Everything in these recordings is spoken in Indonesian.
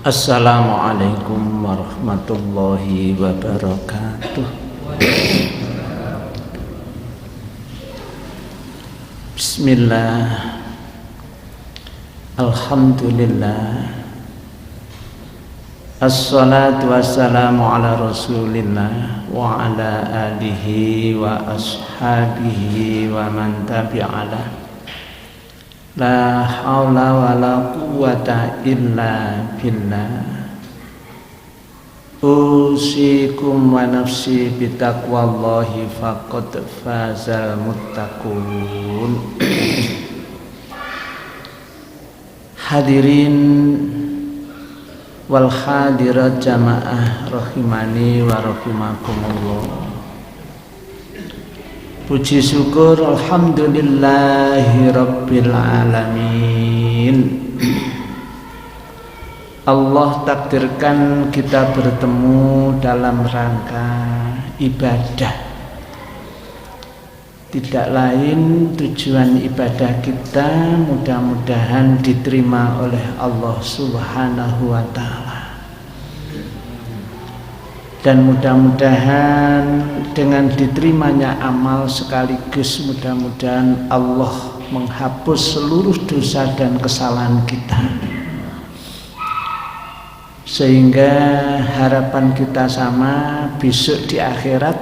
Assalamualaikum warahmatullahi wabarakatuh. Bismillah. Alhamdulillah. Assalatu wassalamu ala rasulillah wa ala alihi wa ashabihi wa man tabi'alah. La haula wa la quwwata illa billah. Usikum wa nafsi bitaqwallahi faqad fazal muttaqun. Hadirin wal hadirat jamaah rahimani wa rahimakumullah. Puji syukur alhamdulillahi rabbil alamin. Allah takdirkan kita bertemu dalam rangka ibadah. Tidak lain tujuan ibadah kita mudah-mudahan diterima oleh Allah Subhanahu wa ta'ala. Dan mudah-mudahan dengan diterimanya amal sekaligus mudah-mudahan Allah menghapus seluruh dosa dan kesalahan kita, sehingga harapan kita sama, besok di akhirat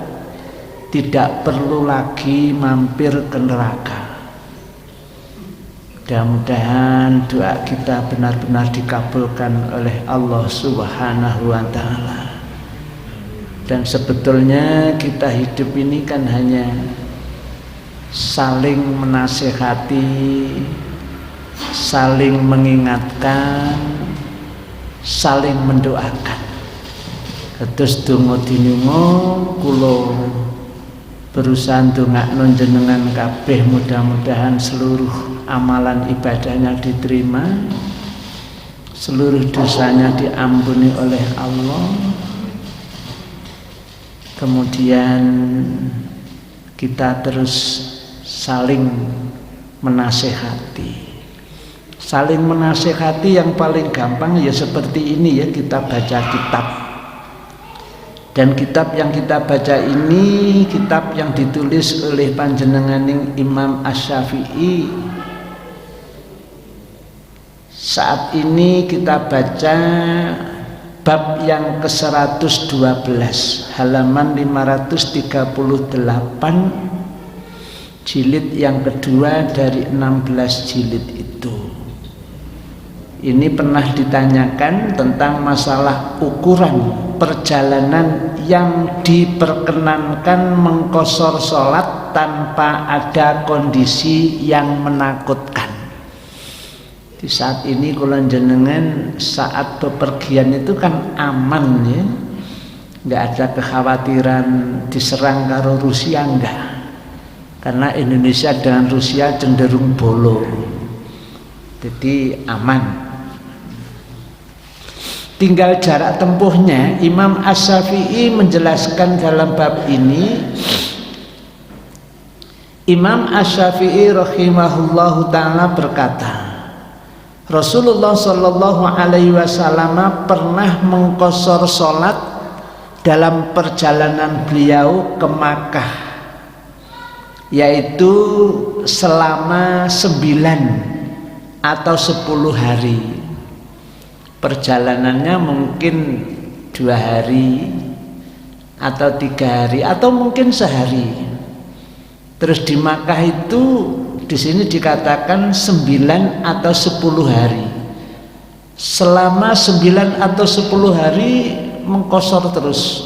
tidak perlu lagi mampir ke neraka. Mudah-mudahan doa kita benar-benar dikabulkan oleh Allah Subhanahu wa ta'ala. Dan sebetulnya kita hidup ini kan hanya saling menasihati, saling mengingatkan, saling mendoakan. Terus donga dinunga kula berusaha ndongakno jenengan kabeh mudah-mudahan seluruh amalan ibadahnya diterima, seluruh dosanya diampuni oleh Allah. Kemudian kita terus saling menasehati. Saling menasehati yang paling gampang ya seperti ini ya, kita baca kitab. Dan kitab yang kita baca ini kitab yang ditulis oleh panjenenganing Imam Asy-Syafi'i. Saat ini kita baca bab yang ke-112, halaman 538, jilid yang kedua dari 16 jilid itu. Ini pernah ditanyakan tentang masalah ukuran perjalanan yang diperkenankan mengqashar sholat tanpa ada kondisi yang menakutkan. Di saat ini kula jenengan saat bepergian itu kan aman ya, nggak ada kekhawatiran diserang karo Rusia, enggak, karena Indonesia dengan Rusia cenderung bolo, jadi aman. Tinggal jarak tempuhnya. Imam Asy-Syafi'i menjelaskan dalam bab ini. Imam Asy-Syafi'i rahimahullahu ta'ala berkata, Rasulullah sallallahu alaihi wasallam pernah mengqashar salat dalam perjalanan beliau ke Makkah, yaitu selama 9 atau 10 hari. Perjalanannya mungkin 2 hari atau 3 hari atau mungkin sehari. Terus di Makkah itu di sini dikatakan 9 atau 10 hari. Selama 9 atau 10 hari mengqashar terus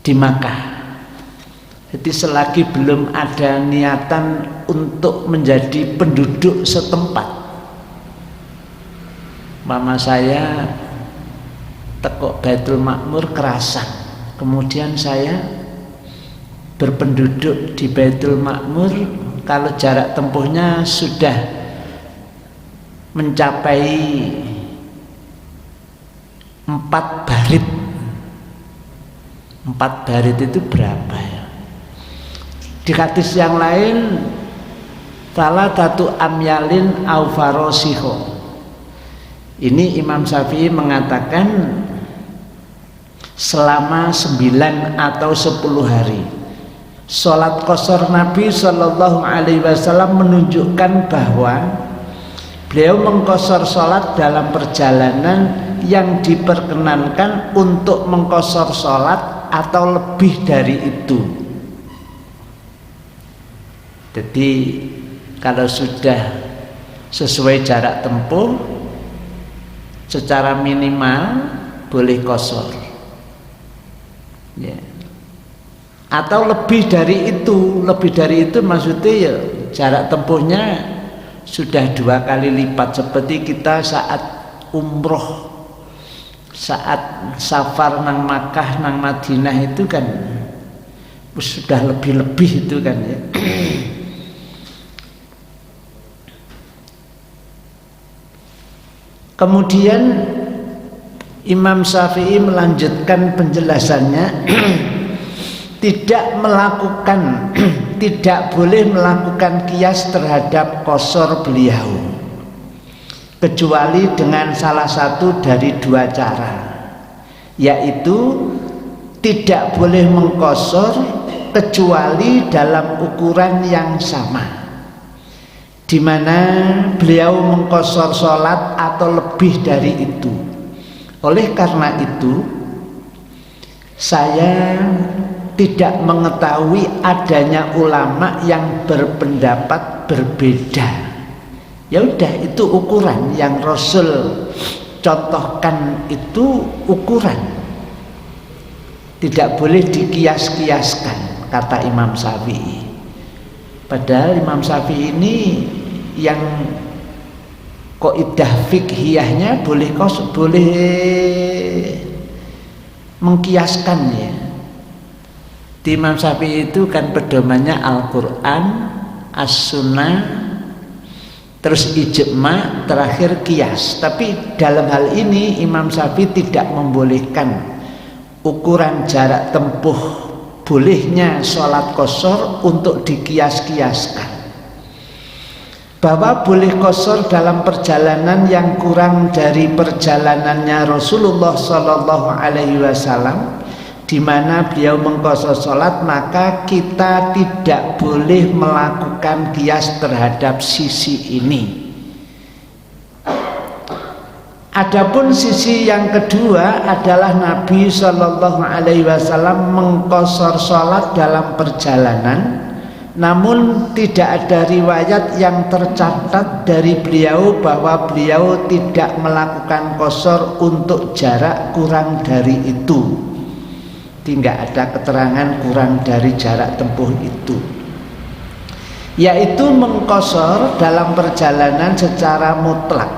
di Makkah. Jadi selagi belum ada niatan untuk menjadi penduduk setempat. Mama saya tekok Baitul Ma'mur kerasan. Kemudian saya berpenduduk di Baitul Ma'mur kalau jarak tempuhnya sudah mencapai 4 barit. 4 barit itu berapa ya? Di hadis yang lain salah satu amyalin au farosiho, Ini Imam Syafi'i mengatakan selama 9 atau 10 hari. Sholat qashar Nabi Shallallahu Alaihi Wasallam menunjukkan bahwa beliau mengqashar sholat dalam perjalanan yang diperkenankan untuk mengqashar sholat atau lebih dari itu. Jadi kalau sudah sesuai jarak tempuh secara minimal boleh qashar, ya. Atau lebih dari itu. Lebih dari itu maksudnya ya jarak tempuhnya sudah 2 kali lipat, seperti kita saat umroh, saat safar nang Makkah nang Madinah itu kan sudah lebih-lebih itu kan ya. Kemudian Imam Syafi'i melanjutkan penjelasannya tidak boleh melakukan qiyas terhadap qashar beliau kecuali dengan salah satu dari 2 cara, yaitu tidak boleh mengqashar kecuali dalam ukuran yang sama, di mana beliau mengqashar sholat atau lebih dari itu. Oleh karena itu saya tidak mengetahui adanya ulama yang berpendapat berbeda. Ya udah, itu ukuran yang Rasul contohkan, itu ukuran, tidak boleh dikias-kiaskan, kata Imam Syafi'i. Padahal Imam Syafi'i ini yang kaidah fikhiyahnya boleh mengkiaskan ya. Di Imam Syafi'i itu kan pedomannya Al-Quran, As-Sunnah, terus ijma', terakhir qiyas. Tapi dalam hal ini Imam Syafi'i tidak membolehkan ukuran jarak tempuh bolehnya sholat qashar untuk dikias-kiaskan. Bahwa boleh qashar dalam perjalanan yang kurang dari perjalanannya Rasulullah Sallallahu Alaihi Wasallam, di mana beliau mengqashar sholat, maka kita tidak boleh melakukan qiyas terhadap sisi ini. Adapun sisi yang kedua adalah Nabi Shallallahu Alaihi Wasallam mengqashar sholat dalam perjalanan, namun tidak ada riwayat yang tercatat dari beliau bahwa beliau tidak melakukan qashar untuk jarak kurang dari itu. Tidak ada keterangan kurang dari jarak tempuh itu, yaitu mengqashar dalam perjalanan secara mutlak,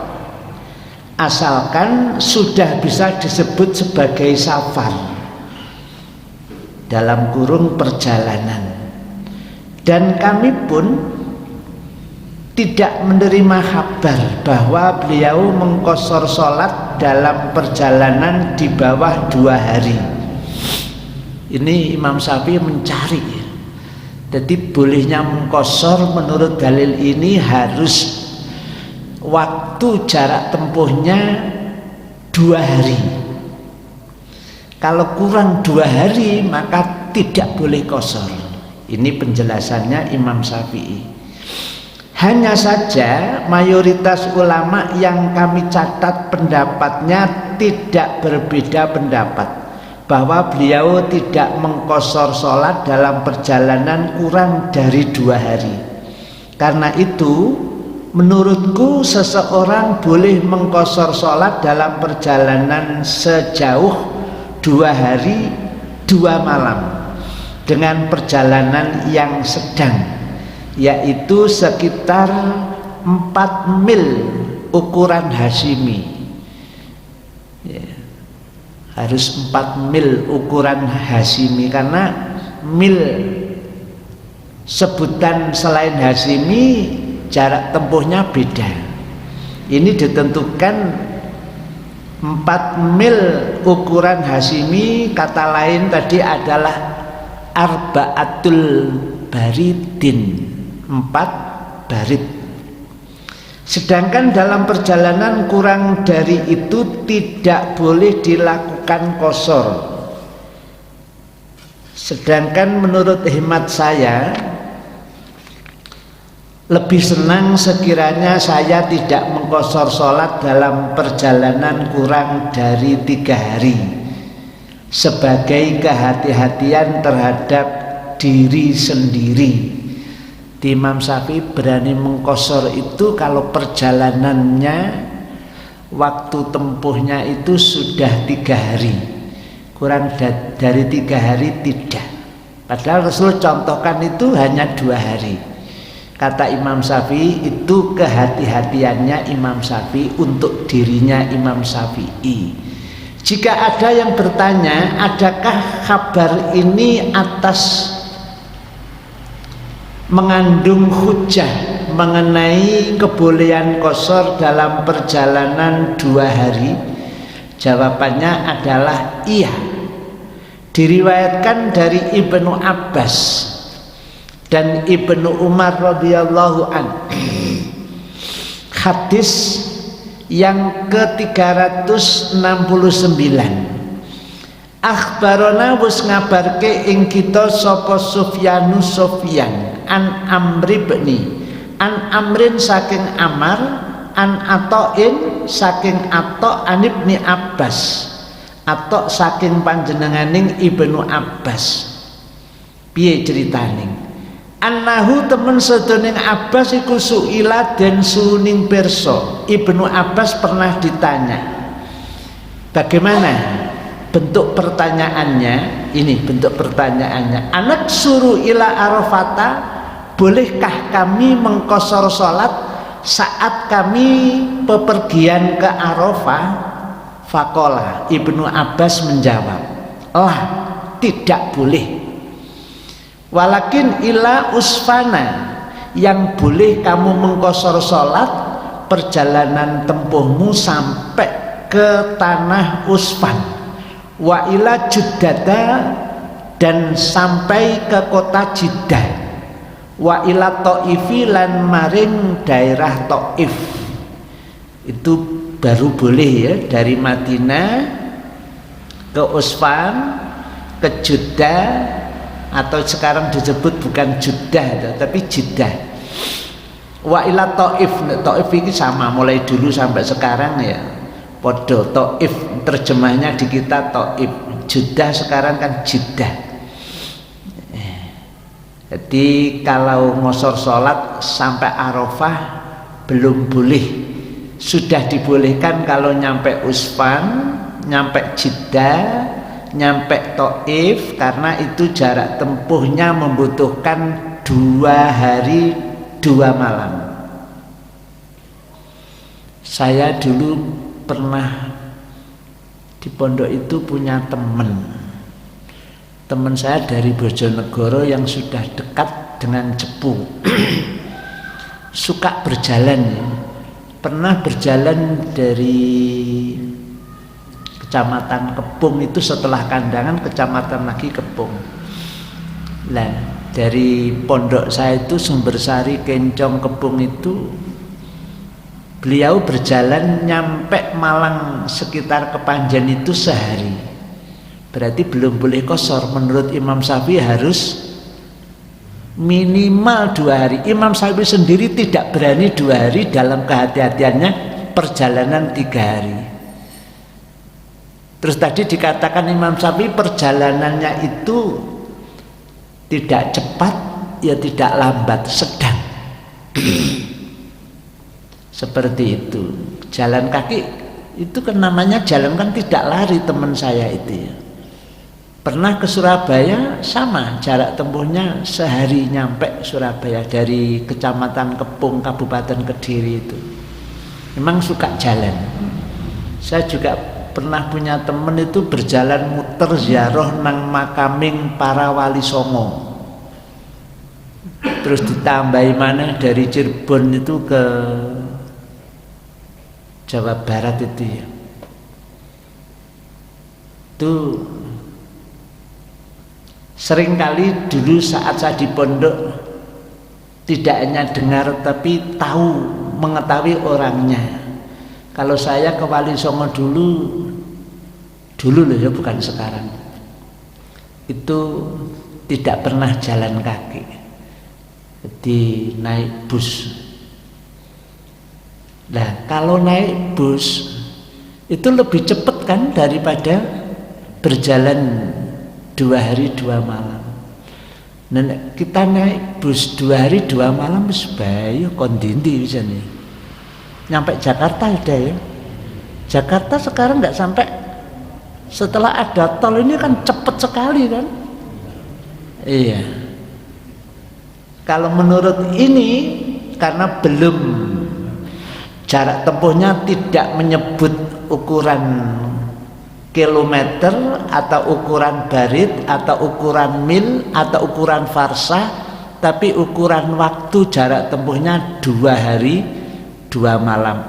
asalkan sudah bisa disebut sebagai safar dalam kurung perjalanan. Dan kami pun tidak menerima kabar bahwa beliau mengqashar sholat dalam perjalanan di bawah 2 hari. Ini Imam Syafi'i mencari. Jadi bolehnya mengqashar menurut dalil ini harus waktu jarak tempuhnya 2 hari. Kalau kurang 2 hari maka tidak boleh qashar. Ini penjelasannya Imam Syafi'i. Hanya saja mayoritas ulama yang kami catat pendapatnya tidak berbeda pendapat, bahwa beliau tidak mengqashar sholat dalam perjalanan kurang dari 2 hari. Karena itu menurutku seseorang boleh mengqashar sholat dalam perjalanan sejauh 2 hari 2 malam dengan perjalanan yang sedang, yaitu sekitar 4 mil ukuran Hashimi ya. Harus 4 mil ukuran Hashimi, karena mil sebutan selain Hashimi jarak tempuhnya beda. Ini ditentukan 4 mil ukuran Hashimi, kata lain tadi adalah arba'atul baridin, 4 barid. Sedangkan dalam perjalanan kurang dari itu tidak boleh dilakukan qashar. Sedangkan menurut hemat saya lebih senang sekiranya saya tidak mengqashar sholat dalam perjalanan kurang dari 3 hari sebagai kehati-hatian terhadap diri sendiri. Imam Syafi'i berani mengqashar itu kalau perjalanannya waktu tempuhnya itu sudah 3 hari, kurang dari 3 hari tidak. Padahal Rasul contohkan itu hanya 2 hari. Kata Imam Syafi'i itu kehati-hatiannya Imam Syafi'i untuk dirinya Imam Syafi'i. Jika ada yang bertanya, adakah kabar ini atas mengandung hujah mengenai kebolehan qashar dalam perjalanan 2 hari? Jawabannya adalah iya. Diriwayatkan dari Ibnu Abbas dan Ibnu Umar radhiyallahu anhu, hadis yang ke-369, akhbarona wis ngabarke ing kita sapa Sufyanus Sufyan an Amrin saking Amar, an Ata'in saking Ata' an Ibni Abbas, Ata' saking panjenenganing Ibnu Abbas. Piye ceritaning? Annahu temen sedoning Abbas iku suila den suning perso. Ibnu Abbas pernah ditanya. Bagaimana bentuk pertanyaannya? Ini bentuk pertanyaannya. Anak suruh ila Arafata, bolehkah kami mengqashar salat saat kami bepergian ke Arafah? Faqala, Ibnu Abbas menjawab, lah, tidak boleh. Walakin ila usfana, yang boleh kamu mengqashar salat perjalanan tempuhmu sampai ke tanah Usfan, wa ila Juddata, dan sampai ke kota Jeddah, wa ila Thaifi, lan maring daerah Thaif. Itu baru boleh ya, dari Madinah ke Usfan, ke Jeddah, atau sekarang disebut bukan Jeddah tapi Jeddah. Wa ila Thaif, Thaif ini sama mulai dulu sampai sekarang ya, podo Thaif, terjemahnya di kita Thaif. Jeddah sekarang kan Jeddah. Jadi kalau ngosor sholat sampai Arafah belum boleh. Sudah dibolehkan kalau nyampe Usfan, nyampe Jeddah, nyampe Thaif, karena itu jarak tempuhnya membutuhkan 2 hari 2 malam. Saya dulu pernah di pondok itu punya teman saya dari Bojonegoro yang sudah dekat dengan Cepu. Suka berjalan ya. Pernah berjalan dari Kecamatan Kepung itu, setelah Kandangan kecamatan lagi Kepung. Nah, dari pondok saya itu Sumbersari, Kencong, Kepung itu beliau berjalan nyampe Malang sekitar Kepanjen itu sehari. Berarti belum boleh qashar. Menurut Imam Syafi'i harus minimal 2 hari. Imam Syafi'i sendiri tidak berani 2 hari dalam kehati-hatiannya perjalanan 3 hari. Terus tadi dikatakan Imam Syafi'i perjalanannya itu tidak cepat ya tidak lambat, sedang. Seperti itu. Jalan kaki itu kan namanya jalan, kan tidak lari. Teman saya itu ya, pernah ke Surabaya, sama jarak tempuhnya sehari nyampe Surabaya dari Kecamatan Kepung Kabupaten Kediri itu. Memang suka jalan. Saya juga pernah punya temen itu berjalan muter ziarah nang makaming para wali songo. Terus ditambahi mana dari Cirebon itu ke Jawa Barat itu ya. Itu seringkali dulu saat saya di pondok tidak hanya dengar tapi tahu mengetahui orangnya. Kalau saya ke Wali Songo dulu loh ya, bukan sekarang, itu tidak pernah jalan kaki, jadi naik bus. Nah kalau naik bus itu lebih cepat kan daripada berjalan 2 hari 2 malam. Nah, kita naik bus 2 hari 2 malam wis bayu kondindi bisa nih. Nyampe Jakarta udah ya. Jakarta sekarang nggak sampai, setelah ada tol ini kan cepet sekali kan. Iya. Kalau menurut ini karena belum, jarak tempuhnya tidak menyebut ukuran kilometer atau ukuran barit atau ukuran mil atau ukuran farsah, tapi ukuran waktu jarak tempuhnya 2 hari 2 malam.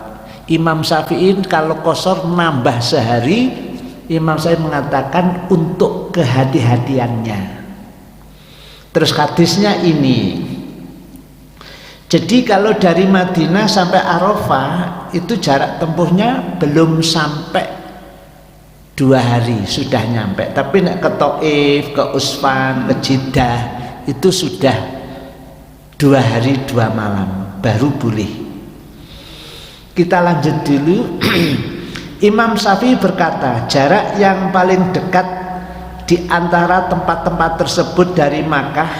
Imam Syafi'i kalau qashar nambah sehari, Imam Syafi'i mengatakan untuk kehati-hatiannya. Terus hadisnya ini, jadi kalau dari Madinah sampai Arafah itu jarak tempuhnya belum sampai 2 hari sudah nyampe. Tapi nek ke Taif, ke Usfan, ke Jeddah itu sudah 2 hari 2 malam baru boleh. Kita lanjut dulu. Imam Syafi'i berkata, jarak yang paling dekat di antara tempat-tempat tersebut dari Makkah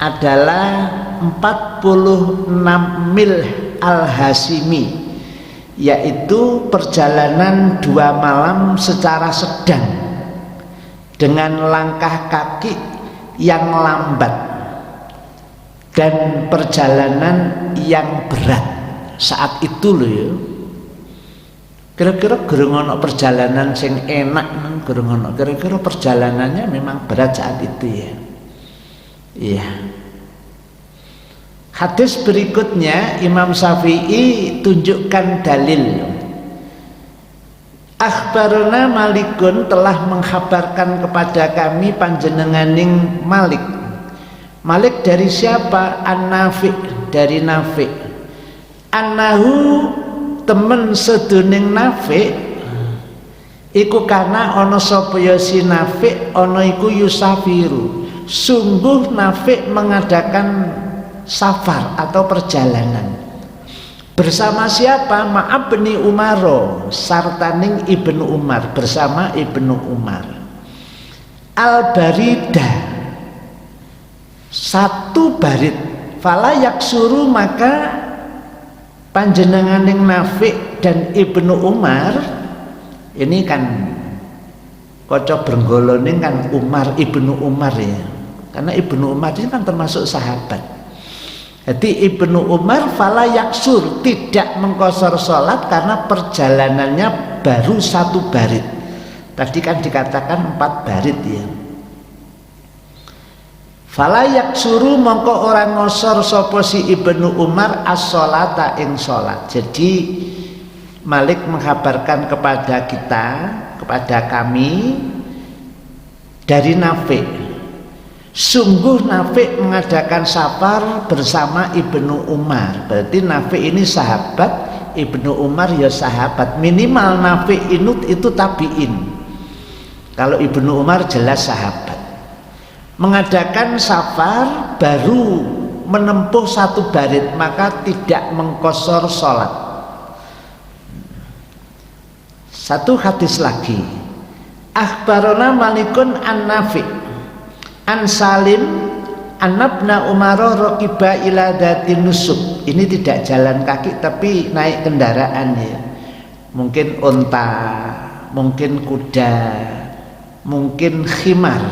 adalah 46 mil al-Hasimi, yaitu perjalanan 2 malam secara sedang dengan langkah kaki yang lambat dan perjalanan yang berat saat itu loh ya. Kira-kira gerung ono perjalanan sing enak nang gerung ono, kira-kira perjalanannya memang berat saat itu ya. Iya. Hadis berikutnya Imam Syafi'i tunjukkan dalil. Akhbarana Malikun telah mengkhabarkan kepada kami panjenenganing Malik. Malik dari siapa? An-Nafi', dari Nafi'. Annahu temen seduning Nafi' iku kana ana sapa ya si Nafi' ana iku yusafiru. Sungguh Nafi' mengadakan safar atau perjalanan bersama siapa? Ma'abni Umaro, sartaning Ibnu Umar, bersama Ibnu Umar. Al-Barida, 1 barit. Fala yaksuru, maka panjenenganing Nafi' dan Ibnu Umar ini kan kocok bergolone kan Umar, Ibnu Umar ya, karena Ibnu Umar ini kan termasuk sahabat. Jadi Ibnu Umar fala yaksur, tidak mengqashar sholat karena perjalanannya baru 1 barit. Tadi kan dikatakan 4 barit ya. Fala yaksuru, mongko orang ngosor sapa si Ibnu Umar as-sholata ing sholat. Jadi Malik mengkabarkan kepada kita, kepada kami dari Nafi'. Sungguh Nafi' mengadakan safar bersama Ibnu Umar. Berarti Nafi' ini sahabat, Ibnu Umar ya sahabat. Minimal Nafi' itu tabi'in. Kalau Ibnu Umar jelas sahabat. Mengadakan safar baru menempuh 1 barit, maka tidak mengqashar sholat. 1 hadis lagi. Akhbarona Malikun an-Nafi' an Salim anabna Umar raqiba ila datin nusuk. Ini tidak jalan kaki tapi naik kendaraan ya. Mungkin unta, mungkin kuda, mungkin khimar.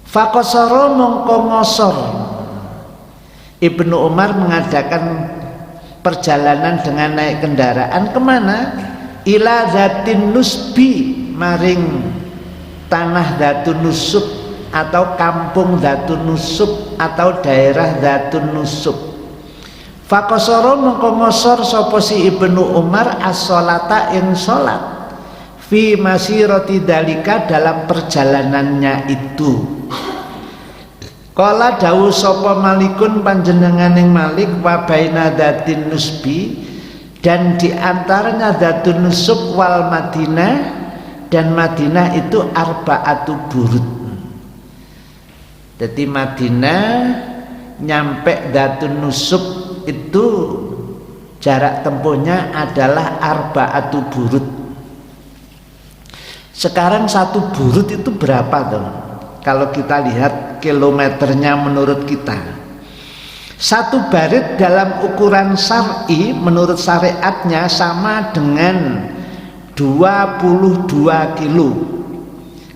Faqasara mongko ngosor. Ibnu Umar mengadakan perjalanan dengan naik kendaraan kemana? Ila datin nusbi, maring tanah Dzatun Nusuk atau kampung Dzatun Nusuk atau daerah Dzatun Nusuk. Faqasara mongko ngosor sapa si Ibnu Umar as-sholata ing salat fi masirati dalika, dalam perjalanannya itu. Kala dawuh sapa Malikun panjenenganing Malik wa baina datin nusbi, dan di antaranya Datun Nusub wal Madinah, dan Madinah itu arbaatu burud. Jadi Madinah nyampe Datun Nusub itu jarak tempuhnya adalah arbaatu burud. Sekarang satu burud itu berapa tuh? Kalau kita lihat kilometernya menurut kita, satu barit dalam ukuran syar'i menurut syariatnya sama dengan 22 kilo,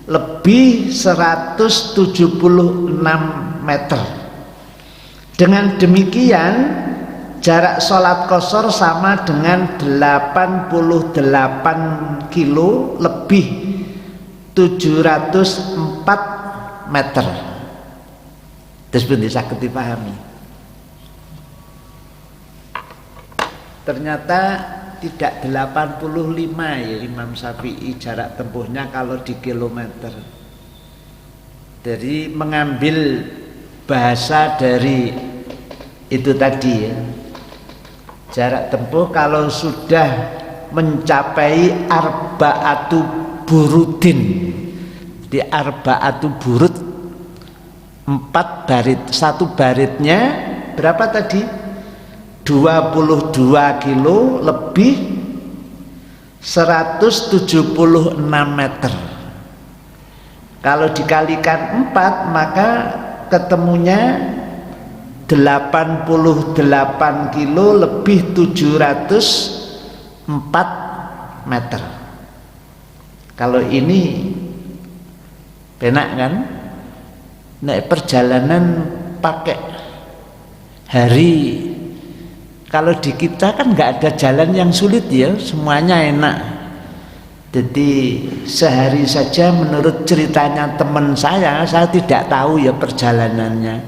lebih 176 meter. Dengan demikian jarak sholat qashar sama dengan 88 kilo, lebih 704 meter. Terus bisa dipahami. Ternyata tidak 85 ya Imam Syafi'i jarak tempuhnya kalau di kilometer. Jadi mengambil bahasa dari itu tadi ya. Jarak tempuh kalau sudah mencapai arbaatu burudin. Di arbaatu burud 4 barit, satu baritnya berapa tadi? 22 kilo, lebih 176 meter. Kalau dikalikan 4 maka ketemunya 88 kilo, lebih 704 meter. Kalau ini penak kan? Naik perjalanan pakai hari. Kalau di kita kan nggak ada jalan yang sulit ya, semuanya enak. Jadi sehari saja menurut ceritanya teman saya tidak tahu ya perjalanannya.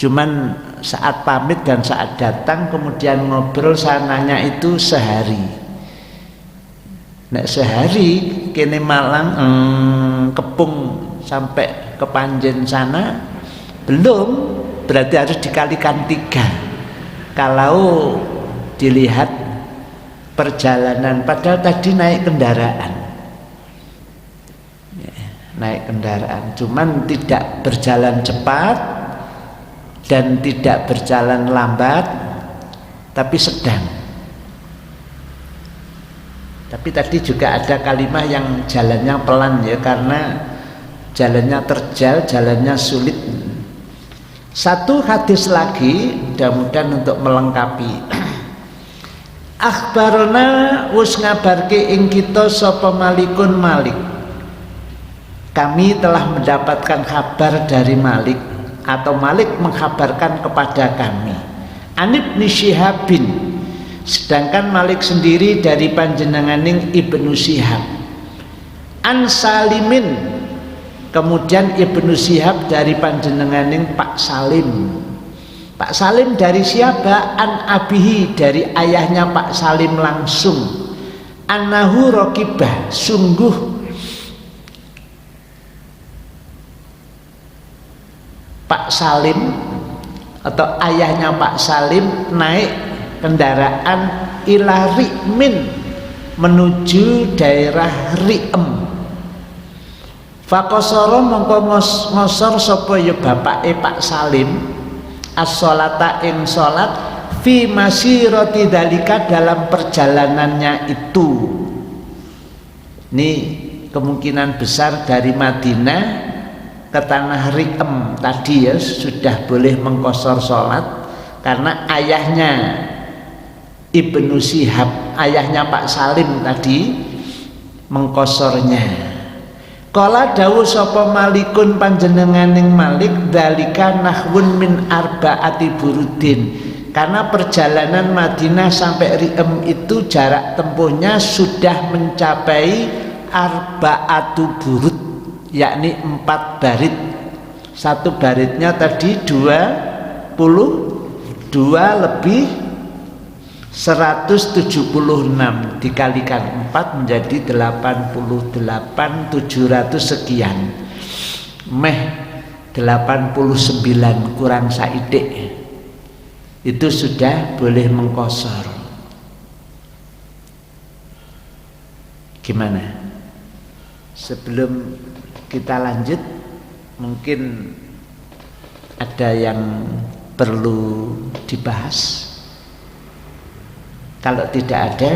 Cuman saat pamit dan saat datang kemudian ngobrol, saya nanya itu sehari. Nek sehari kene Malang Kepung sampai ke Panjen sana belum, berarti harus dikalikan 3 kalau dilihat perjalanan. Padahal tadi naik kendaraan, cuman tidak berjalan cepat dan tidak berjalan lambat, tapi sedang. Tapi tadi juga ada kalimat yang jalannya pelan ya, karena jalannya terjal, jalannya sulit. Satu hadis lagi, mudah-mudahan untuk melengkapi. Akhbarona wus ngabarke ing kita sapa Malikun Malik. Kami telah mendapatkan kabar dari Malik, atau Malik mengkabarkan kepada kami. An Ibnu Syihabin, sedangkan Malik sendiri dari panjenenganing Ibnu Syihab. An Salimin, kemudian Ibnu Syihab dari panjenenganing Pak Salim. Pak Salim dari siapa? An abihi, dari ayahnya Pak Salim langsung. Annahu rokibah, sungguh Pak Salim atau ayahnya Pak Salim naik kendaraan ila Ri'min, menuju daerah Ri'em. Fakosoro mongko ngosor sapa ya bapake Pak Salim as-sholata ing salat fi masirati dalika, dalam perjalanannya itu. Ini kemungkinan besar dari Madinah ke tanah Ri'em tadi ya sudah boleh mengkosor salat, karena ayahnya Ibnu Syihab, ayahnya Pak Salim tadi mengkosornya. Kala dawuh sapa Malikun panjenenganing Malik, dalika nahwun min arbaati burudin, karena perjalanan Madinah sampai Ri'em itu jarak tempuhnya sudah mencapai arbaatu burud, yakni 4 barit. Satu baritnya tadi 22, lebih 176, dikalikan 4 menjadi 88, 700 sekian. 89 kurang saidik itu sudah boleh mengkosor. Gimana? Sebelum kita lanjut, mungkin ada yang perlu dibahas. Kalau tidak ada,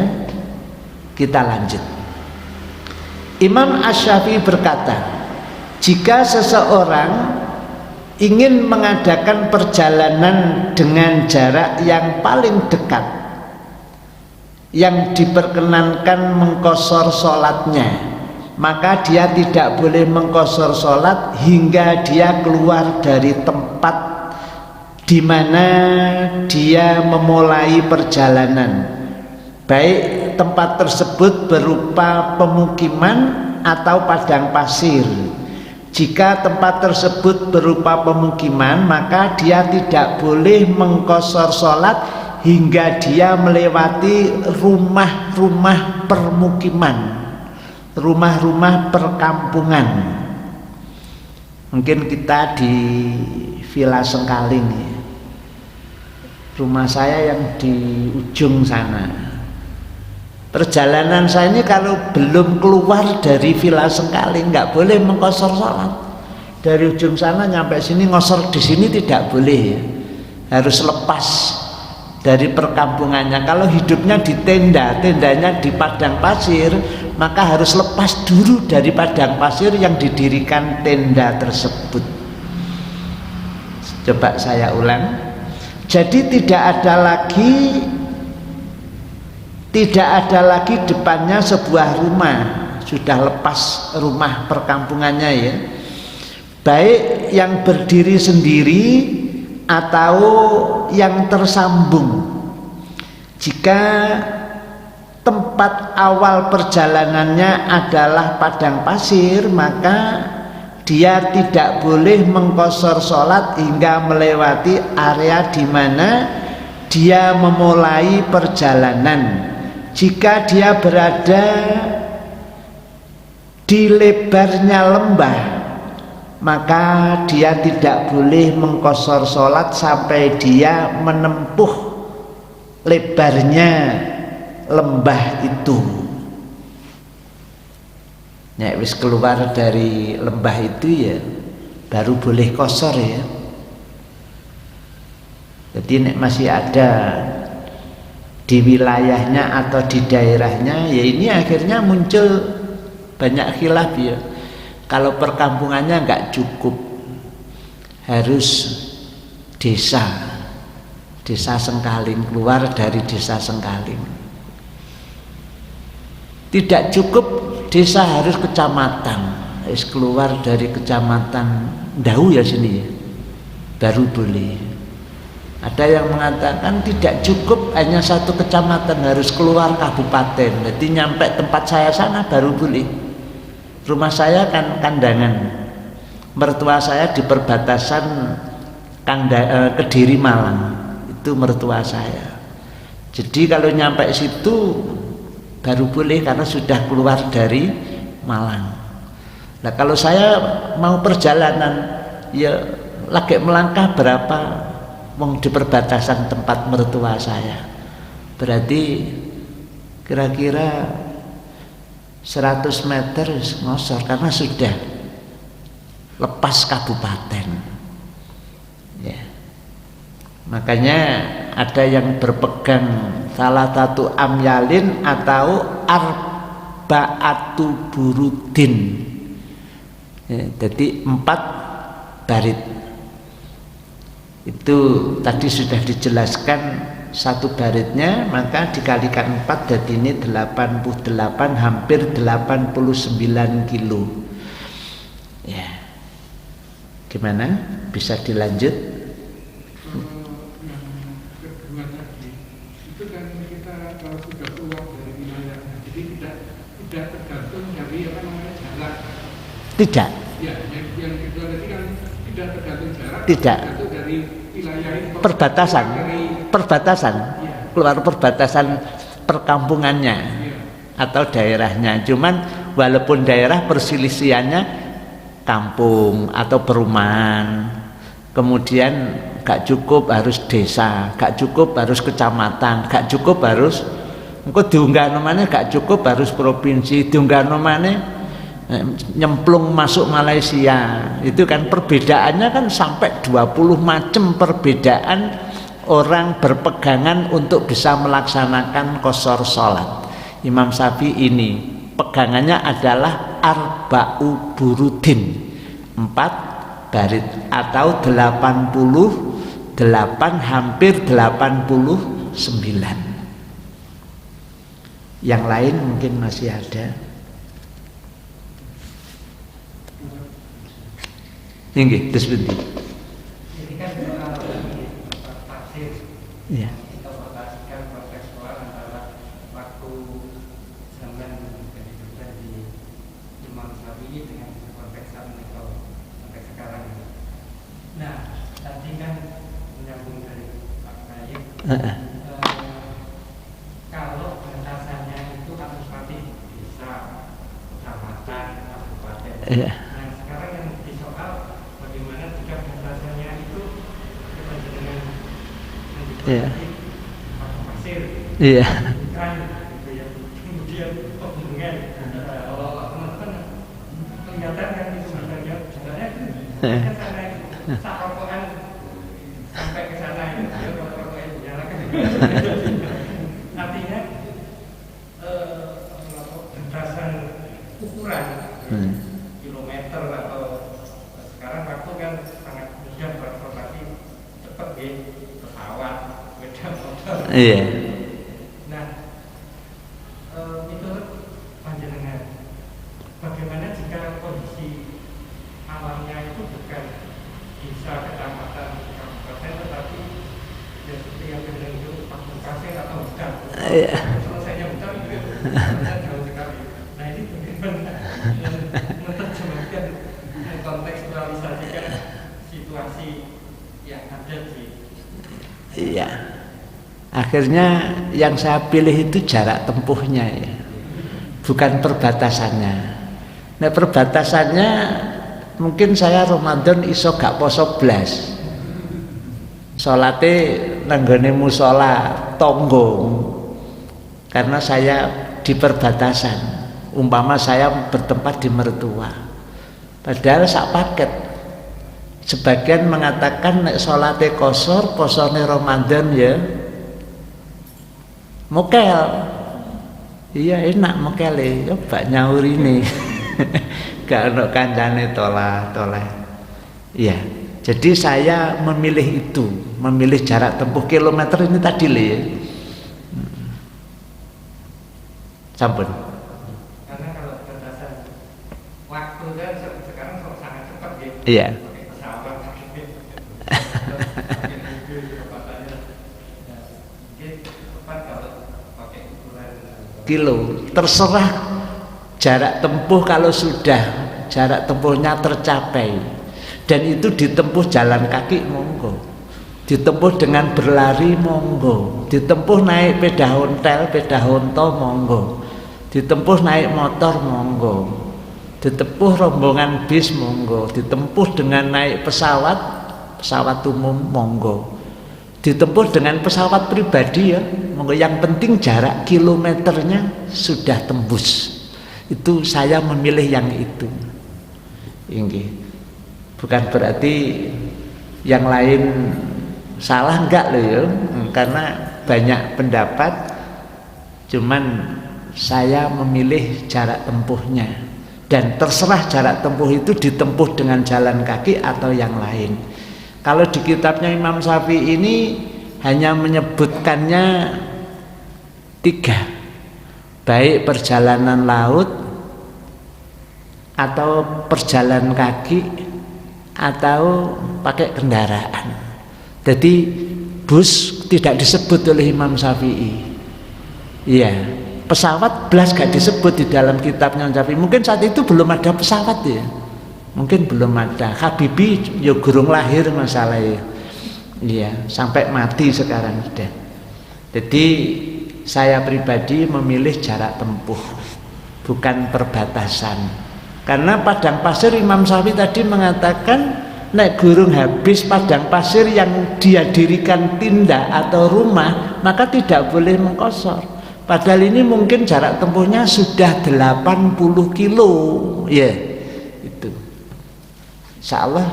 kita lanjut. Imam Asy-Syafi'i berkata, jika seseorang ingin mengadakan perjalanan dengan jarak yang paling dekat, yang diperkenankan mengqashar sholatnya, maka dia tidak boleh mengqashar sholat hingga dia keluar dari tempat di mana dia memulai perjalanan, baik tempat tersebut berupa pemukiman atau padang pasir. Jika tempat tersebut berupa pemukiman, maka dia tidak boleh mengqashar sholat hingga dia melewati rumah-rumah permukiman, rumah-rumah perkampungan. Mungkin kita di Villa Sengkaling, rumah saya yang di ujung sana. Perjalanan saya ini kalau belum keluar dari Villa Sengkaling nggak boleh mengqashar sholat. Dari ujung sana nyampe sini ngosor di sini tidak boleh, harus lepas dari perkampungannya. Kalau hidupnya di tenda, tendanya di padang pasir, maka harus lepas dulu dari padang pasir yang didirikan tenda tersebut. Coba saya ulang. Jadi tidak ada lagi depannya sebuah rumah, sudah lepas rumah perkampungannya ya, baik yang berdiri sendiri atau yang tersambung. Jika tempat awal perjalanannya adalah padang pasir, maka dia tidak boleh mengqashar sholat hingga melewati area di mana dia memulai perjalanan. Jika dia berada di lebarnya lembah, maka dia tidak boleh mengqashar sholat sampai dia menempuh lebarnya lembah itu. Nek wis keluar dari lembah itu ya baru boleh qashar ya. Jadi nek masih ada di wilayahnya atau di daerahnya, ya ini akhirnya muncul banyak khilaf ya. Kalau perkampungannya nggak cukup, harus desa Sengkaling, keluar dari desa Sengkaling. Tidak cukup desa, harus kecamatan, harus keluar dari kecamatan Dahu ya sini ya, baru boleh. Ada yang mengatakan tidak cukup hanya satu kecamatan, harus keluar kabupaten. Jadi nyampe tempat saya sana baru boleh. Rumah saya kan kandangan, mertua saya di perbatasan Kediri Malang, itu mertua saya. Jadi kalau nyampe situ baru boleh karena sudah keluar dari Malang. Nah kalau saya mau perjalanan ya lagi melangkah berapa wong di perbatasan tempat mertua saya, berarti kira-kira 100 meter ngosor karena sudah lepas kabupaten ya. Makanya ada yang berpegang salah satu amyalin atau arba'atu burudin ya, jadi 4 barit. Itu tadi sudah dijelaskan, satu baritnya maka dikalikan 4, jadi ini 88, hampir 89 kilo ya. Gimana? Bisa dilanjut? Yang kedua tadi itu kan kita kalau sudah keluar dari wilayahnya, jadi tidak tergantung dari apa namanya jarak. Tidak Ya, yang kedua tadi kan tidak tergantung jarak, tidak, tergantung dari wilayah itu, perbatasan ya. Keluar perbatasan perkampungannya Ya. atau daerahnya. Cuman walaupun daerah perselisihannya kampung atau perumahan. Kemudian gak cukup harus desa, gak cukup harus kecamatan, gak cukup harus engko diunggahno maneh gak cukup harus provinsi, diunggahno maneh nyemplung masuk Malaysia. Itu kan perbedaannya kan sampai 20 macam perbedaan orang berpegangan untuk bisa melaksanakan qashar salat. Imam Syafi'i ini pegangannya adalah arba'u burudin, 4 barit atau 88 hampir 89. Yang lain mungkin masih ada. Nggih, terus pundi? Ini kan tafsir. Iya. Kita perhatikan kontekstual antara waktu zaman kehidupan di Imam Syafi'i dengan konteks atau sampai sekarang. Nah, tadi kan menyambung dari Pak Baik. Kalau batasannya itu administratif bisa kecamatan, kabupaten. Iya. Nah, sekarang yang disoal bagaimana jika batasannya itu dengan Iya. pasir. Iya. Kan gitu ya. Kemudian hubungan kalau teman-teman kelihatan kan itu sebenarnya kan sana sarokokan sampai ke sana itu ya rokoknya dinyalakan. Artinya batasan ukuran kilometer atau sekarang waktu kan sangat mudah transportasi cepat ya, pesawat, sepeda motor. Iya. Nah, itu panjenengan bagaimana jika kondisi alamnya itu bukan bisa kecamatan kabupaten tetapi ya seperti yang benar itu pasir pasir atau hutan. Iya. Selesainya hutan itu jauh sekali. Nah ini bagaimana menerjemahkan kontekstualisasikan situasi yang ada di. Iya. Akhirnya yang saya pilih itu jarak tempuhnya ya, bukan perbatasannya. Nah perbatasannya mungkin saya Ramadan iso gak poso blas, salate nanggone musala tonggo, karena saya di perbatasan. Umpama saya bertempat di mertua, padahal sak paket. Sebagian mengatakan nek salate qashar posone Ramadan ya mokel. Iya enak mokele, coba nyaur ini. Gak ono kancane toleh. Iya. Jadi saya memilih itu, memilih jarak tempuh kilometer ini tadi le. Sampun. Karena kalau batasan waktu kan sekarang sangat cepat ya. Iya. Pakai pesawat, pakai cepat kalau pakai ukuran Kilo, terserah jarak tempuh kalau sudah jarak tempuhnya tercapai dan itu ditempuh jalan kaki monggo, ditempuh dengan berlari monggo, ditempuh naik sepeda ontel, sepeda onto monggo, ditempuh naik motor monggo, ditempuh rombongan bis monggo, ditempuh dengan naik pesawat umum monggo, ditempuh dengan pesawat pribadi ya monggo, yang penting jarak kilometernya sudah tembus. Itu saya memilih yang itu. Ini bukan berarti yang lain salah, enggak loh ya, karena banyak pendapat, cuman saya memilih jarak tempuhnya dan terserah jarak tempuh itu ditempuh dengan jalan kaki atau yang lain. Kalau di kitabnya Imam Syafi'i ini hanya menyebutkannya 3, baik perjalanan laut atau perjalanan kaki atau pakai kendaraan. Jadi bus tidak disebut oleh Imam Syafi'i. Iya, pesawat belas gak disebut di dalam kitabnya Imam Syafi'i. Mungkin saat itu belum ada pesawat ya. Mungkin belum ada. Habibie ya gurung lahir masalahnya. Iya, sampai mati sekarang sudah. Jadi saya pribadi memilih jarak tempuh, bukan perbatasan. Karena padang pasir Imam Syafi'i tadi mengatakan nek gurung habis padang pasir yang dia dirikan tindak atau rumah, maka tidak boleh mengkosor. Padahal ini mungkin jarak tempuhnya sudah 80 kilo, ya, itu. Insyaallah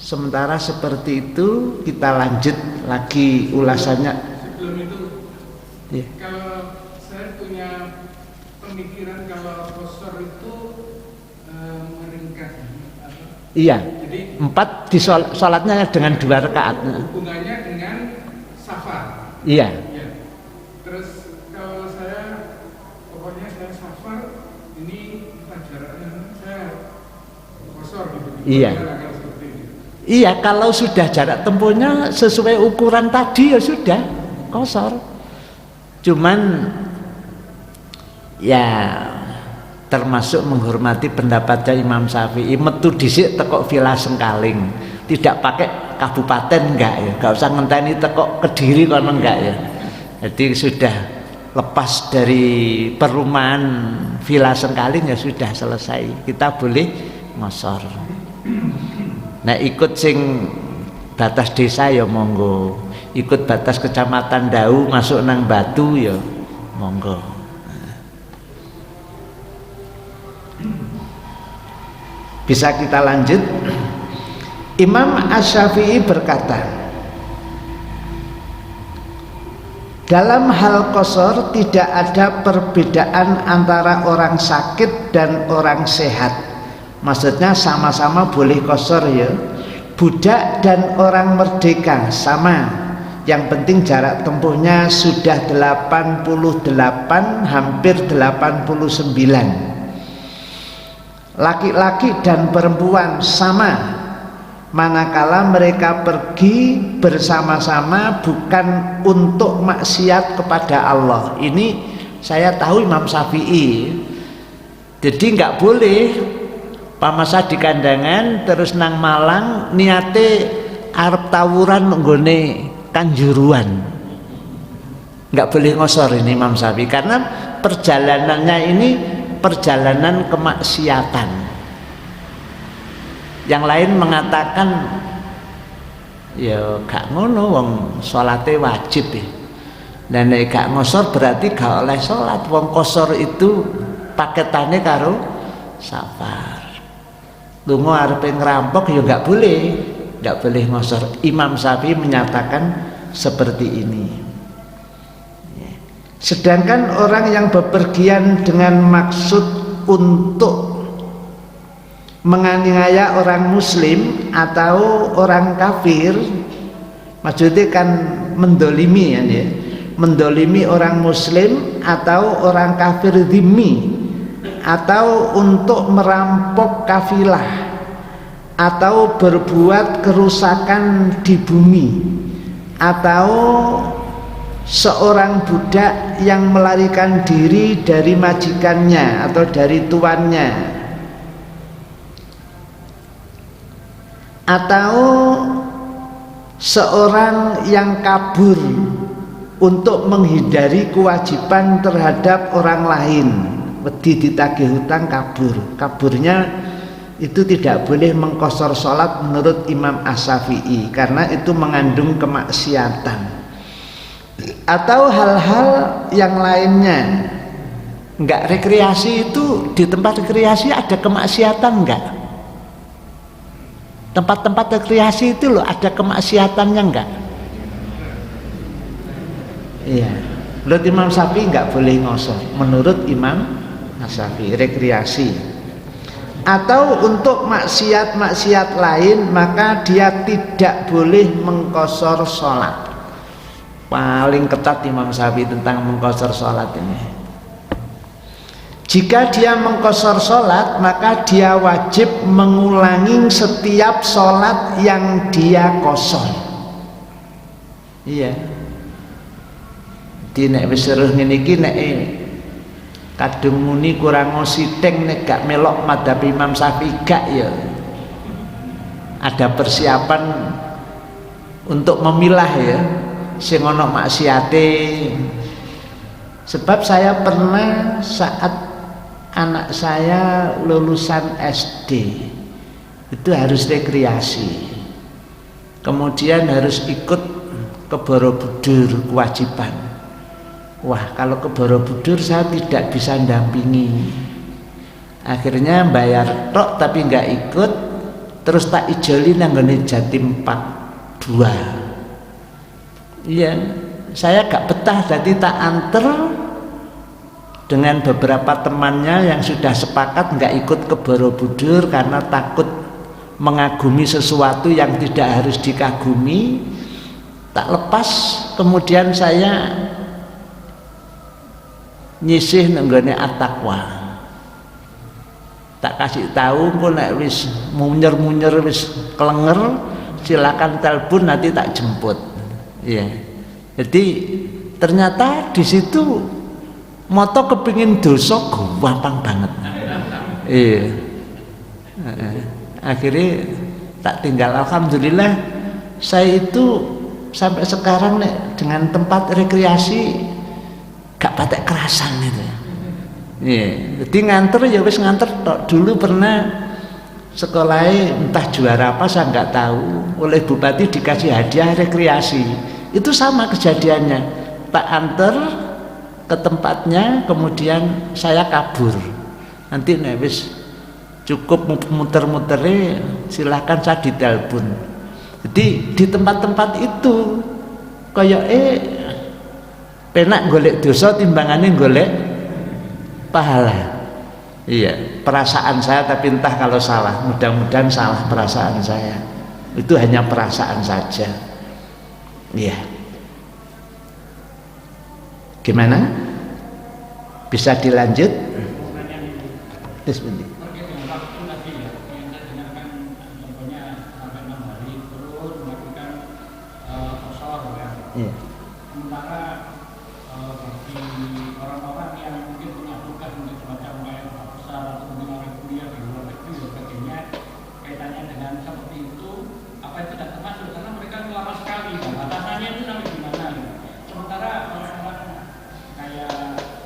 sementara seperti itu kita lanjut lagi ulasannya. Sebelum itu, Ya. kalau saya punya pemikiran kalau kosor itu meringkas, Iya. jadi 4 di sholatnya dengan 2 rakaat. hubungannya dengan safar. Iya. Ya. Terus kalau saya pokoknya saya safar, ini jaraknya saya kosor gitu. Iya. Kalau seperti ini. Iya, kalau sudah jarak tempuhnya sesuai ukuran tadi ya sudah kosor. Cuman ya termasuk menghormati pendapatnya Imam Syafi'i, metu dhisik tekok Villa Sengkaling, tidak pakai kabupaten enggak ya, enggak usah ngenteni tekok Kediri kono enggak ya. Jadi sudah lepas dari perumahan Villa Sengkaling ya sudah selesai, kita boleh ngosor. Nah ikut sing batas desa ya monggo, ikut batas kecamatan Dau masuk nang Batu ya monggo. Bisa kita lanjut. Imam Asy-Syafi'i berkata, dalam hal qasar tidak ada perbedaan antara orang sakit dan orang sehat. Maksudnya sama-sama boleh qasar ya. Budak dan orang merdeka sama. Yang penting jarak tempuhnya sudah 88, hampir 89. Laki-laki dan perempuan sama, manakala mereka pergi bersama-sama bukan untuk maksiat kepada Allah. Ini saya tahu Imam Syafi'i. Jadi nggak boleh pamasa di kandangan terus nang Malang niate arep tawuran nggone Kanjuruan. Nggak boleh ngosor ini Imam Syafi'i karena perjalanannya ini perjalanan kemaksiatan. Yang lain mengatakan ya gak ngono wong salate wajib ya. Dan nek gak ngosor berarti gak oleh salat. Wong kosor itu paketane karo safar. Lunga arepe ngerampok ya gak boleh ngosor. Imam Syafi'i menyatakan seperti ini. Sedangkan orang yang bepergian dengan maksud untuk menganiaya orang muslim atau orang kafir, maksudnya kan mendolimi ya, mendolimi orang muslim atau orang kafir dhimmi, atau untuk merampok kafilah atau berbuat kerusakan di bumi, atau seorang budak yang melarikan diri dari majikannya atau dari tuannya, atau seorang yang kabur untuk menghindari kewajiban terhadap orang lain, wedi ditagih hutang kaburnya itu tidak boleh mengqasar salat menurut Imam Asy-Syafi'i karena itu mengandung kemaksiatan. Atau hal-hal yang lainnya. Enggak, rekreasi itu di tempat rekreasi ada kemaksiatan enggak? Tempat-tempat rekreasi itu loh ada kemaksiatannya enggak? Iya. Menurut Imam Syafi'i enggak boleh ngosor. Menurut Imam Syafi'i rekreasi. Atau untuk maksiat-maksiat lain maka dia tidak boleh mengqasar salat. Paling ketat Imam Syafi'i tentang mengqasar salat ini. Jika dia mengqasar salat maka dia wajib mengulangi setiap salat yang dia qasar. Iya. Di nek wis seruh ngene iki nek kadung muni kurang ngosithing nek gak melok madzhab Imam Syafi'i gak ya. Ada persiapan untuk memilah ya. Sing ana maksiate. Sebab saya pernah saat anak saya lulusan SD itu harus rekreasi, kemudian harus ikut ke Borobudur kewajiban. Wah, kalau ke Borobudur saya tidak bisa dampingi. Akhirnya bayar tok tapi nggak ikut, terus tak ijoli nanggone Jatim Park 2. Iya, saya gak betah, jadi tak anter dengan beberapa temannya yang sudah sepakat nggak ikut ke Borobudur karena takut mengagumi sesuatu yang tidak harus dikagumi. Tak lepas, kemudian saya nyisih nenggone At-Taqwa. Tak kasih tahu, kok nek wis munyer wis kelenger, silakan telepon nanti tak jemput. Iya. Jadi ternyata di situ moto kepingin dosa gampang banget. Iya. Akhirnya tak tinggal. Alhamdulillah saya itu sampai sekarang nek dengan tempat rekreasi gak patek kerasan gitu. Iya, jadi nganter ya wis nganter tok. Dulu pernah sekolahnya entah juara apa saya nggak tahu, oleh bupati dikasih hadiah rekreasi. Itu sama kejadiannya, tak anter ke tempatnya, kemudian saya kabur. Nanti nek wis cukup muter-muternya silahkan saya ditelepon. Jadi di tempat-tempat itu kayak penak golek dosa timbangane golek pahala. Iya, perasaan saya, tapi entah kalau salah, mudah-mudahan salah perasaan saya. Itu hanya perasaan saja. Iya. Gimana? Bisa dilanjut? Bismillah. Iya. Sementara bagi orang-orang yang mungkin punya tugas untuk semacam kayak besar atau mungkin orang kuliah di luar negeri dan sebagainya, kaitannya dengan seperti itu, apa itu tidak termasuk karena mereka lama sekali, batasannya itu sampai di mana? Sementara orang-orang kayak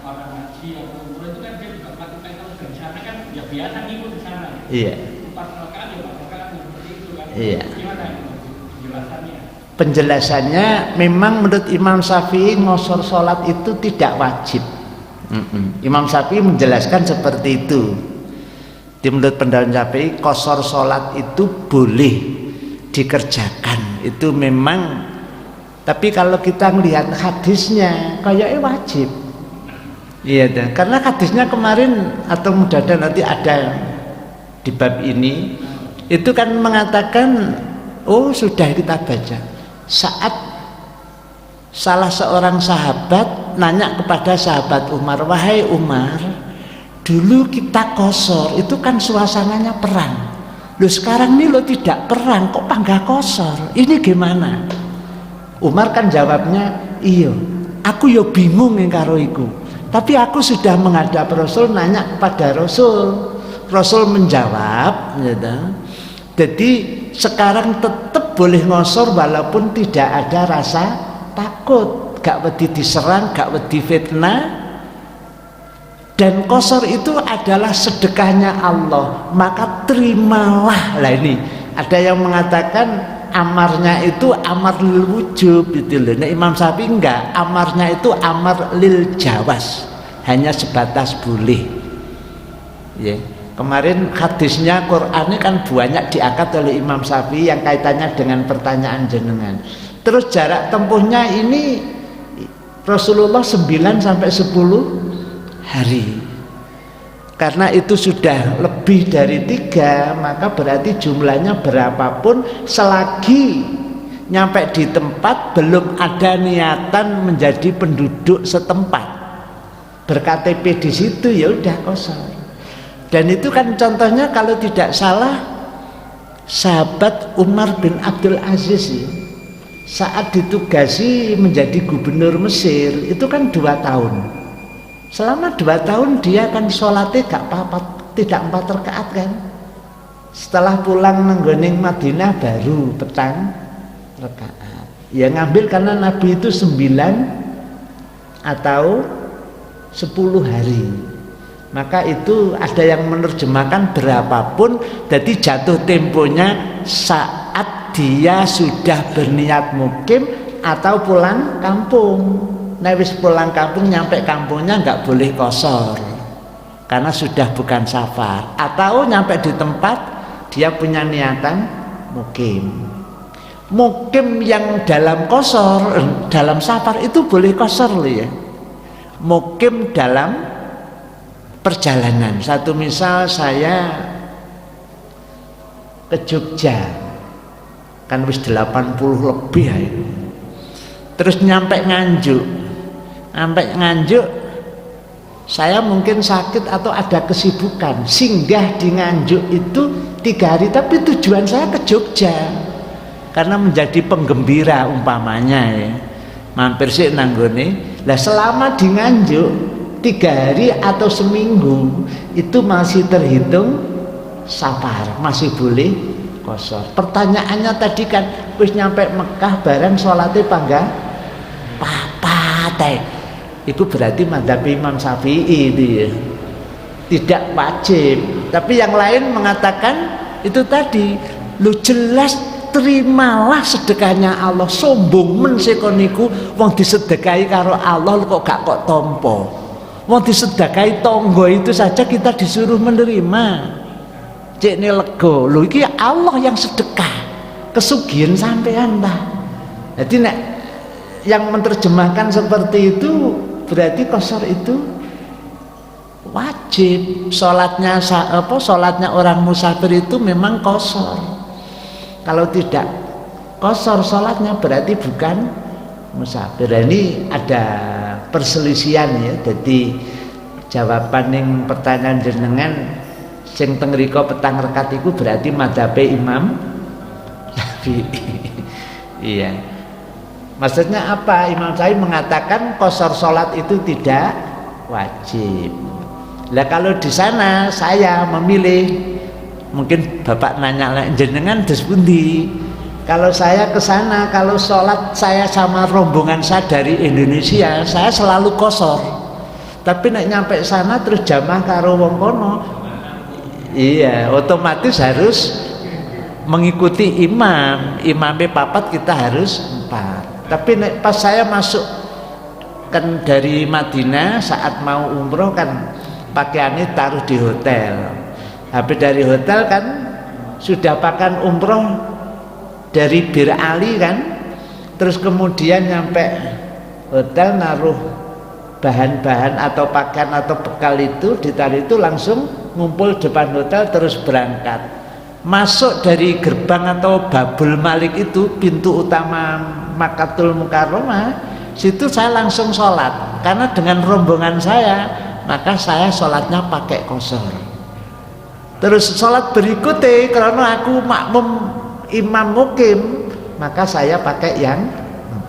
orang haji atau umroh itu kan dia juga melakukan kalau dari sana kan ya biasa ngikut di sana. Iya. 4 rakaat ya 4 rakaat seperti itu kan. Iya. Gimana itu penjelasannya? Penjelasannya memang menurut Imam Syafi'i ngosor sholat itu tidak wajib. Imam Syafi'i menjelaskan seperti itu. Di menurut pendapat Syafi'i qosor sholat itu boleh dikerjakan, itu memang. Tapi kalau kita melihat hadisnya kayaknya wajib. Iya, karena hadisnya kemarin atau mudah-mudahan nanti ada di bab ini, itu kan mengatakan, oh sudah kita baca. Saat salah seorang sahabat nanya kepada sahabat Umar, wahai Umar, dulu kita qosor, itu kan suasananya perang. Loh sekarang ini lo tidak perang, kok panggah qosor? Ini gimana? Umar kan jawabnya, iya, aku yo bingung yang karo iku. Tapi aku sudah menghadap Rasul, nanya kepada Rasul. Rasul menjawab, gitu. Jadi sekarang tetap boleh ngosor walaupun tidak ada rasa takut, gak wedi diserang, gak wedi fitnah. Dan qosor itu adalah sedekahnya Allah, maka terimalah. Lah ini ada yang mengatakan amarnya itu amar lil wujub gitu loh. Nah, Imam Syafi'i enggak, amarnya itu amar lil jawas, hanya sebatas boleh. Ya. Kemarin hadisnya Qur'annya kan banyak diangkat oleh Imam Syafi'i yang kaitannya dengan pertanyaan jenengan. Terus jarak tempuhnya ini Rasulullah 9 sampai 10 hari. Karena itu sudah lebih dari 3, maka berarti jumlahnya berapapun selagi nyampe di tempat belum ada niatan menjadi penduduk setempat. Ber-KTP di situ ya udah qosor. Dan itu kan contohnya kalau tidak salah sahabat Umar bin Abdul Aziz ya, saat ditugasi menjadi gubernur Mesir itu kan 2 tahun. Selama 2 tahun dia kan sholatnya gak apa-apa, tidak 4 rakaat kan. Setelah pulang nenggoning Madinah baru petang rakaat. Ya ngambil karena Nabi itu 9 atau 10 hari. Maka itu ada yang menerjemahkan berapapun, jadi jatuh temponya saat dia sudah berniat mukim atau pulang kampung. Nah wis pulang kampung, nyampe kampungnya nggak boleh kosor karena sudah bukan safar. Atau nyampe di tempat dia punya niatan mukim. Mukim yang dalam kosor, dalam safar itu boleh kosor loh ya. Mukim dalam perjalanan. Satu misal saya ke Jogja, kan wis 80 lebih ya. Terus nyampe Nganjuk. Sampai Nganjuk saya mungkin sakit atau ada kesibukan, singgah di Nganjuk itu 3 hari, tapi tujuan saya ke Jogja karena menjadi penggembira umpamanya ya. Mampir sih nanggone. Lah selama di Nganjuk 3 hari atau seminggu itu masih terhitung safar, masih boleh kosor. Pertanyaannya tadi kan wis nyampe Mekah bareng sholatnya pangga papat. Itu berarti mazhab Imam Syafi'i itu ya. Tidak wajib. Tapi yang lain mengatakan itu tadi, lu jelas terimalah sedekahnya Allah. Sombong men sekoniku wong disedekahi karo Allah kok gak kok tompo. Wong disedekahi tonggo itu saja kita disuruh menerima. Cek ne lega. Lho iki Allah yang sedekah. Kesugihan sampean ta. Jadi nek yang menerjemahkan seperti itu berarti kosor itu wajib. Sholatnya orang musafir itu memang kosor. Kalau tidak kosor sholatnya berarti bukan musafir. Ini ada perselisihan ya. Jadi jawaban yang pertanyaan jenengan sing teng rika petang rekat itu berarti madhabe Imam Syafi'i. Iya. Maksudnya apa? Imam Syafi'i mengatakan qasar salat itu tidak wajib. Lah kalau di sana saya memilih, mungkin Bapak nanya jenengan des pundi? Kalau saya ke sana, kalau sholat saya sama rombongan saya dari Indonesia, saya selalu kosor. Tapi nek nyampe sana terus jamaah karo wong kono, iya, otomatis harus mengikuti imam. Imamnya papat, kita harus 4. Tapi nek pas saya masuk kan dari Madinah saat mau umroh kan pakaiannya taruh di hotel. Habis dari hotel kan sudah pakan umroh dari Bir Ali kan, terus kemudian nyampe hotel naruh bahan-bahan atau pakaian atau bekal itu ditaruh itu langsung ngumpul depan hotel terus berangkat. Masuk dari gerbang atau Babul Malik itu pintu utama Makkatul Mukarramah, situ saya langsung sholat karena dengan rombongan saya maka saya sholatnya pakai qasar. Terus sholat berikutnya karena aku makmum imam mukim maka saya pakai yang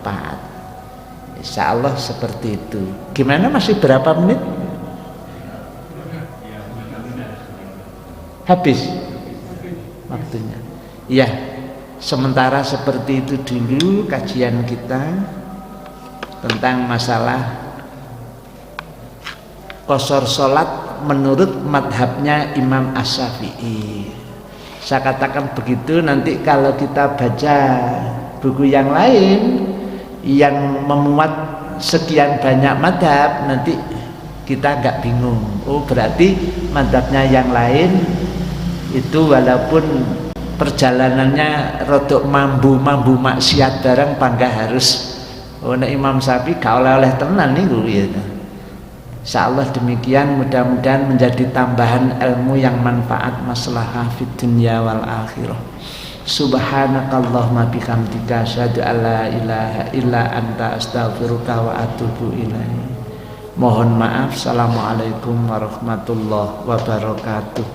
4. Insya Allah seperti itu. Gimana, masih berapa menit? Habis waktunya. Ya, sementara seperti itu dulu kajian kita tentang masalah qasar sholat menurut madhabnya Imam Asy-Syafi'i. Saya katakan begitu, nanti kalau kita baca buku yang lain yang memuat sekian banyak madhab, nanti kita agak bingung. Oh berarti madhabnya yang lain itu walaupun perjalanannya rodok mambu maksiat barang pangga harus. Oh nek Imam Syafi'i gak oleh tenan niku ya. Insyaallah demikian, mudah-mudahan menjadi tambahan ilmu yang manfaat maslahah fid dunya wal akhirah. Subhanakallahumma bihamdika asyhadu an la ilaha illa anta astaghfiruka wa atubu ilaik. Mohon maaf. Assalamualaikum warahmatullahi wabarakatuh.